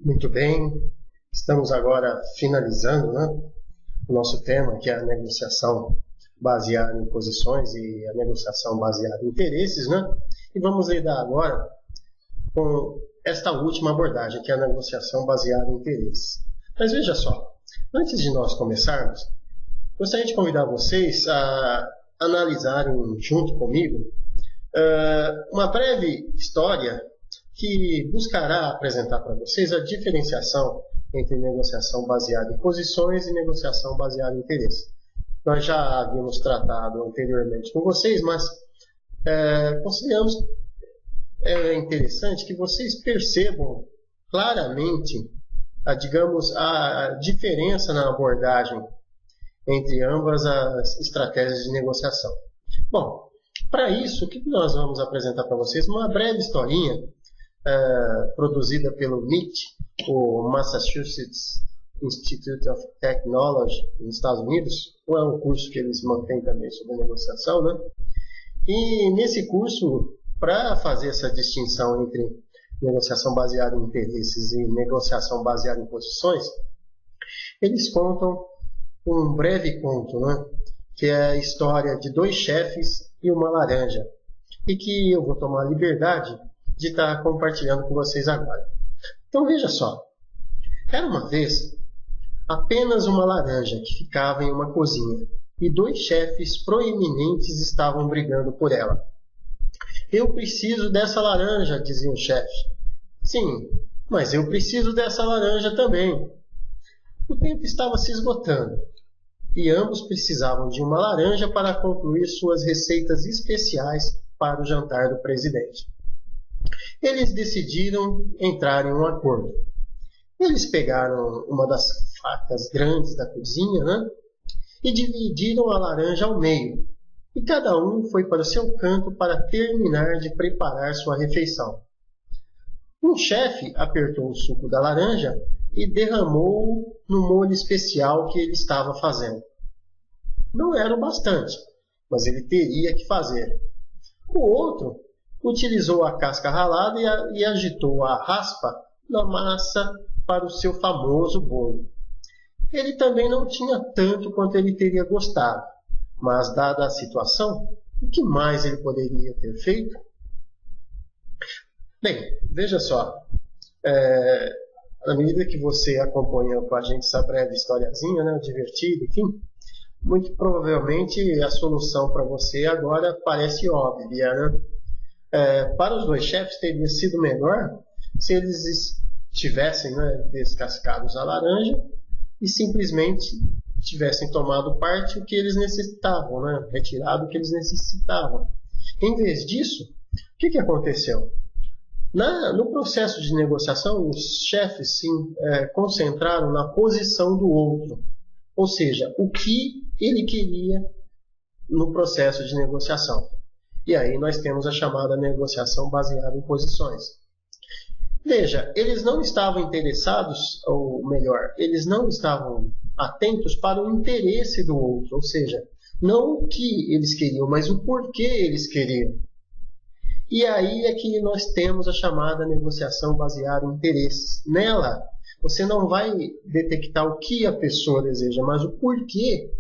Muito bem, estamos agora finalizando, né, o nosso tema, que é a negociação baseada em posições e a negociação baseada em interesses, né? E vamos lidar agora com esta última abordagem, que é a negociação baseada em interesses. Mas veja só, antes de nós começarmos, gostaria de convidar vocês a analisarem junto comigo uma breve história que buscará apresentar para vocês a diferenciação entre negociação baseada em posições e negociação baseada em interesse. Nós já havíamos tratado anteriormente com vocês, mas consideramos interessante que vocês percebam claramente, a diferença na abordagem entre ambas as estratégias de negociação. Bom, para isso, o que nós vamos apresentar para vocês? Uma breve historinha produzida pelo MIT, o Massachusetts Institute of Technology, nos Estados Unidos. É um curso que eles mantêm também sobre negociação, né? E nesse curso, para fazer essa distinção entre negociação baseada em interesses e negociação baseada em posições, eles contam um breve conto, né? Que é a história de dois chefes e uma laranja, e que eu vou tomar a liberdade de estar compartilhando com vocês agora. Então veja só, era uma vez apenas uma laranja que ficava em uma cozinha, e dois chefes proeminentes estavam brigando por ela. Eu preciso dessa laranja, dizia o chefe. Sim, mas eu preciso dessa laranja também. O tempo estava se esgotando, e ambos precisavam de uma laranja para concluir suas receitas especiais para o jantar do presidente. Eles decidiram entrar em um acordo. Eles pegaram uma das facas grandes da cozinha, né, e dividiram a laranja ao meio. E cada um foi para o seu canto para terminar de preparar sua refeição. Um chefe apertou o suco da laranja e derramou no molho especial que ele estava fazendo. Não era o bastante, mas ele teria que fazer. O outro utilizou a casca ralada e agitou a raspa na massa para o seu famoso bolo. Ele também não tinha tanto quanto ele teria gostado, mas, dada a situação, o que mais ele poderia ter feito? Bem, veja só, à medida que você acompanha com a gente essa breve historiazinha, né, divertida, enfim, muito provavelmente a solução para você agora parece óbvia, né? Para os dois chefes teria sido melhor se eles tivessem, né, descascado a laranja e simplesmente tivessem tomado parte o que eles necessitavam, né, retirado o que eles necessitavam. Em vez disso, o que aconteceu? No processo de negociação, os chefes se concentraram na posição do outro, ou seja, o que ele queria no processo de negociação. E aí nós temos a chamada negociação baseada em posições. Veja, eles não estavam interessados, ou melhor, eles não estavam atentos para o interesse do outro, ou seja, não o que eles queriam, mas o porquê eles queriam. E aí é que nós temos a chamada negociação baseada em interesses. Nela, você não vai detectar o que a pessoa deseja, mas o porquê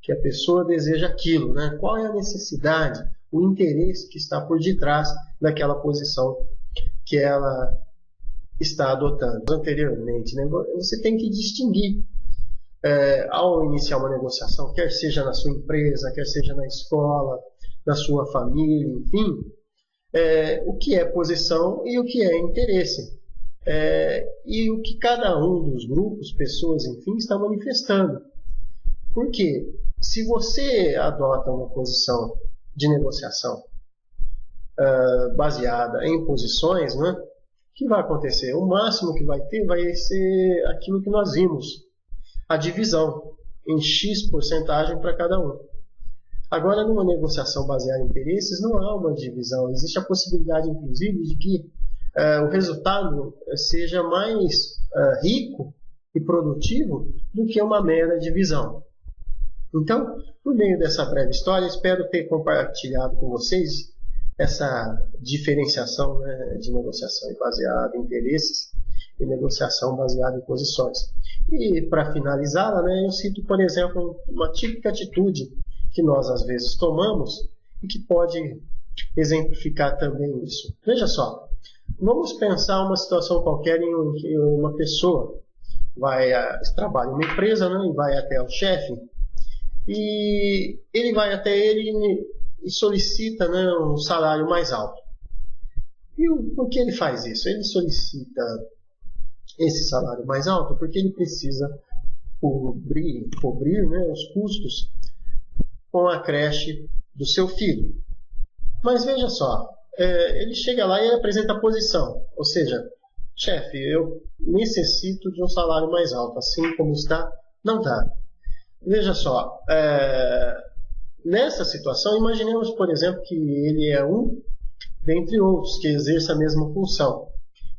que a pessoa deseja aquilo, né? Qual é a necessidade, o interesse que está por detrás daquela posição que ela está adotando. Anteriormente, né? Você tem que distinguir ao iniciar uma negociação, quer seja na sua empresa, quer seja na escola, na sua família, enfim, o que é posição e o que é interesse. E o que cada um dos grupos, pessoas, enfim, está manifestando. Por quê? Se você adota uma posição de negociação baseada em posições, né, o que vai acontecer? O máximo que vai ter vai ser aquilo que nós vimos, a divisão em X porcentagem para cada um. Agora, numa negociação baseada em interesses, não há uma divisão. Existe a possibilidade, inclusive, de que o resultado seja mais rico e produtivo do que uma mera divisão. Então, por meio dessa breve história, espero ter compartilhado com vocês essa diferenciação, né, de negociação baseada em interesses de negociação baseada em posições. E para finalizá-la, né, eu cito, por exemplo, uma típica atitude que nós às vezes tomamos e que pode exemplificar também isso. Veja só, vamos pensar uma situação qualquer em que uma pessoa trabalha em uma empresa, né, e vai até o chefe, e ele vai até ele e solicita, né, um salário mais alto. E por que ele faz isso? Ele solicita esse salário mais alto porque ele precisa cobrir, né, os custos com a creche do seu filho. Mas veja só, ele chega lá e apresenta a posição, ou seja, chefe, eu necessito de um salário mais alto, assim como está, não dá. Veja só, nessa situação, imaginemos, por exemplo, que ele é um dentre outros que exerce a mesma função.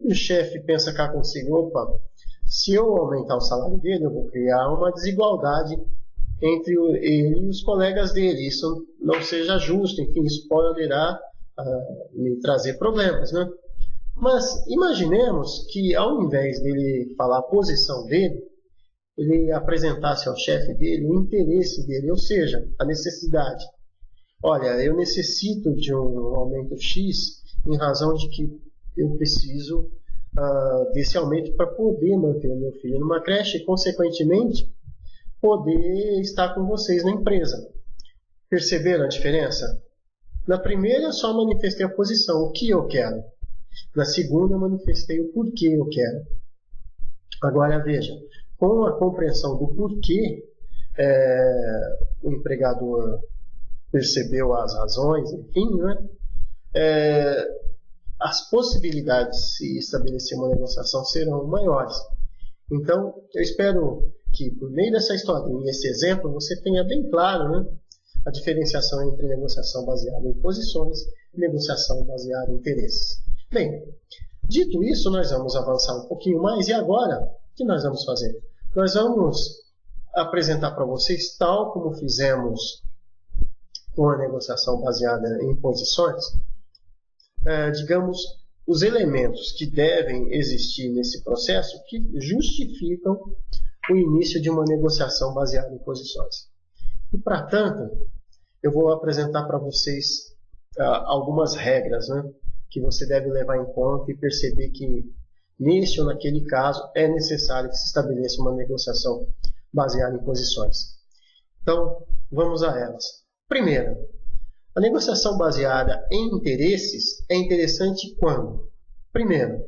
E o chefe pensa cá consigo, opa, se eu aumentar o salário dele, eu vou criar uma desigualdade entre ele e os colegas dele. Isso não seja justo, enfim, isso poderá me trazer problemas, né? Mas imaginemos que ao invés dele falar a posição dele, ele apresentasse ao chefe dele o interesse dele, ou seja, a necessidade. Olha, eu necessito de um aumento X em razão de que eu preciso desse aumento para poder manter o meu filho numa creche e, consequentemente, poder estar com vocês na empresa. Perceberam a diferença? Na primeira, eu só manifestei a posição, o que eu quero. Na segunda, eu manifestei o porquê eu quero. Agora, veja, com a compreensão do porquê, o empregador percebeu as razões, enfim, né? As possibilidades de se estabelecer uma negociação serão maiores. Então, eu espero que, por meio dessa história e esse exemplo, você tenha bem claro, né, a diferenciação entre negociação baseada em posições e negociação baseada em interesses. Bem, dito isso, nós vamos avançar um pouquinho mais. E agora, o que nós vamos fazer? Nós vamos apresentar para vocês, tal como fizemos com a negociação baseada em posições, digamos, os elementos que devem existir nesse processo que justificam o início de uma negociação baseada em posições. E, para tanto, eu vou apresentar para vocês algumas regras, né, que você deve levar em conta e perceber que, neste ou naquele caso, é necessário que se estabeleça uma negociação baseada em posições. Então, vamos a elas. Primeiro, a negociação baseada em interesses é interessante quando, primeiro,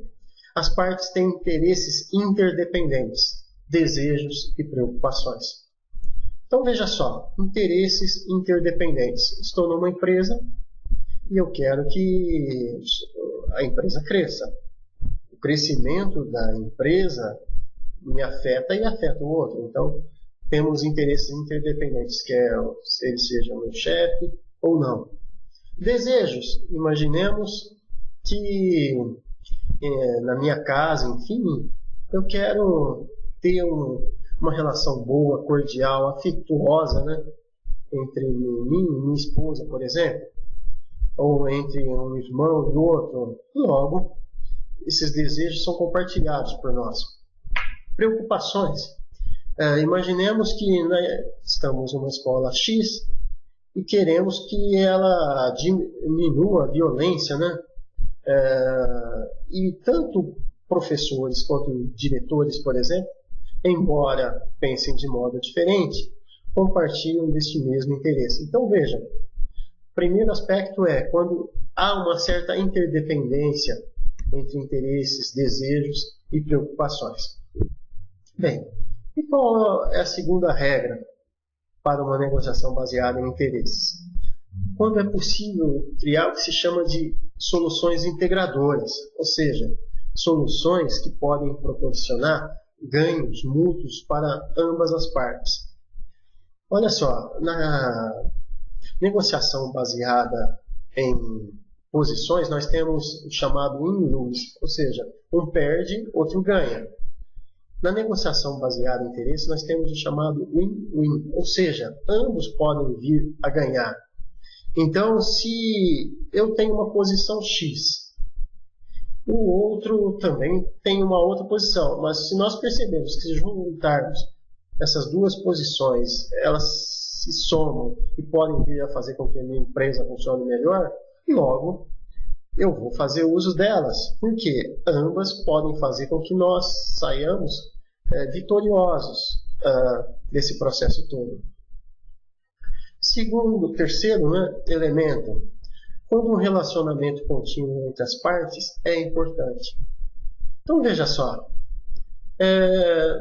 as partes têm interesses interdependentes, desejos e preocupações. Então veja só, interesses interdependentes. Estou numa empresa e eu quero que a empresa cresça. O crescimento da empresa me afeta e afeta o outro. Então temos interesses interdependentes, quer ele seja meu chefe ou não. Desejos. Imaginemos que na minha casa, enfim, eu quero ter uma relação boa, cordial, afetuosa, né, entre mim e minha esposa, por exemplo, ou entre um irmão e outro. Logo, esses desejos são compartilhados por nós. Preocupações. Imaginemos que estamos numa escola X e queremos que ela diminua a violência, né? E tanto professores quanto diretores, por exemplo, embora pensem de modo diferente, compartilham deste mesmo interesse. Então veja, o primeiro aspecto é quando há uma certa interdependência entre interesses, desejos e preocupações. Bem, e qual é a segunda regra para uma negociação baseada em interesses? Quando é possível criar o que se chama de soluções integradoras, ou seja, soluções que podem proporcionar ganhos mútuos para ambas as partes. Olha só, na negociação baseada em posições, nós temos o chamado win-lose, ou seja, um perde, outro ganha. Na negociação baseada em interesse, nós temos o chamado win-win, ou seja, ambos podem vir a ganhar. Então, se eu tenho uma posição X O outro também tem uma outra posição, mas se nós percebemos que se juntarmos essas duas posições, elas se somam e podem vir a fazer com que a minha empresa funcione melhor, logo eu vou fazer uso delas, porque ambas podem fazer com que nós saiamos vitoriosos desse processo todo. Terceiro, elemento, quando um relacionamento contínuo entre as partes é importante. Então veja só,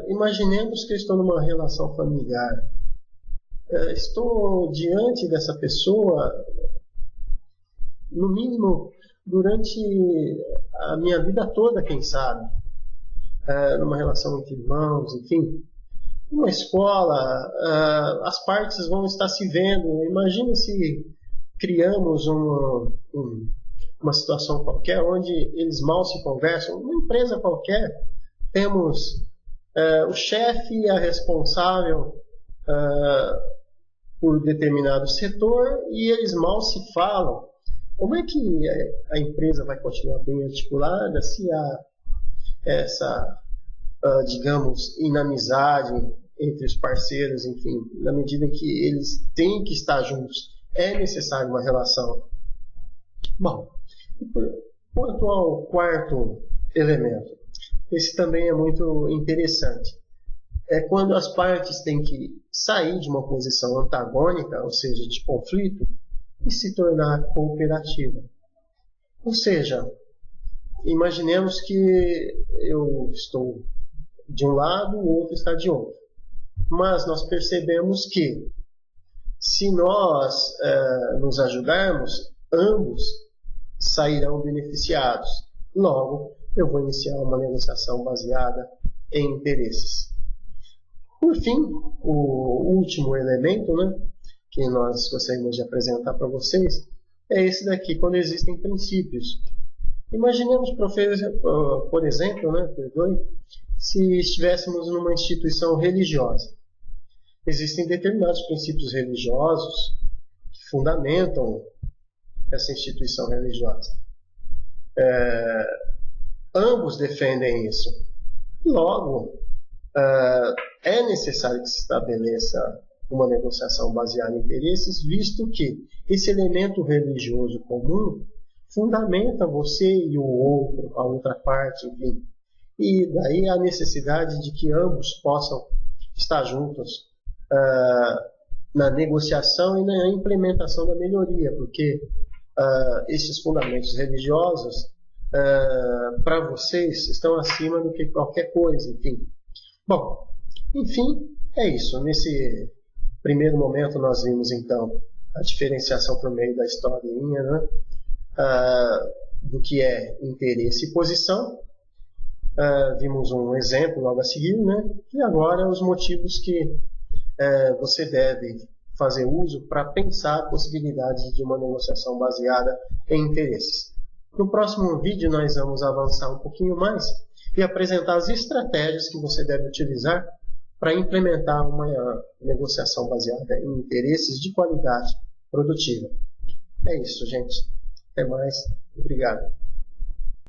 imaginemos que eu estou numa relação familiar, estou diante dessa pessoa, no mínimo durante a minha vida toda, quem sabe, numa relação entre irmãos, enfim, numa escola, as partes vão estar se vendo. Imagina se criamos uma situação qualquer onde eles mal se conversam, uma empresa qualquer, temos o chefe, a responsável por determinado setor, e eles mal se falam. Como é que a empresa vai continuar bem articulada se há essa, digamos, inamizade entre os parceiros, enfim, na medida em que eles têm que estar juntos, é necessário uma relação. Bom, quanto ao quarto elemento, esse também é muito interessante. É quando as partes têm que sair de uma posição antagônica, ou seja, de conflito, e se tornar cooperativa. Ou seja, imaginemos que eu estou de um lado, o outro está de outro. Mas nós percebemos que, se nós nos ajudarmos, ambos sairão beneficiados. Logo, eu vou iniciar uma negociação baseada em interesses. Por fim, o último elemento, que nós gostaríamos de apresentar para vocês, é esse daqui, quando existem princípios. Imaginemos, por exemplo, se estivéssemos numa instituição religiosa. Existem determinados princípios religiosos que fundamentam essa instituição religiosa. Ambos defendem isso. Logo, é necessário que se estabeleça uma negociação baseada em interesses, visto que esse elemento religioso comum fundamenta você e o outro, a outra parte, enfim. E daí a necessidade de que ambos possam estar juntos na negociação e na implementação da melhoria, porque esses fundamentos religiosos, para vocês, estão acima do que qualquer coisa, enfim. Bom, enfim, é isso. Nesse primeiro momento nós vimos então a diferenciação por meio da historinha, do que é interesse e posição. Vimos um exemplo logo a seguir, e agora os motivos que você deve fazer uso para pensar a possibilidade de uma negociação baseada em interesses. No próximo vídeo nós vamos avançar um pouquinho mais e apresentar as estratégias que você deve utilizar para implementar uma negociação baseada em interesses de qualidade produtiva. É isso, gente. Até mais. Obrigado.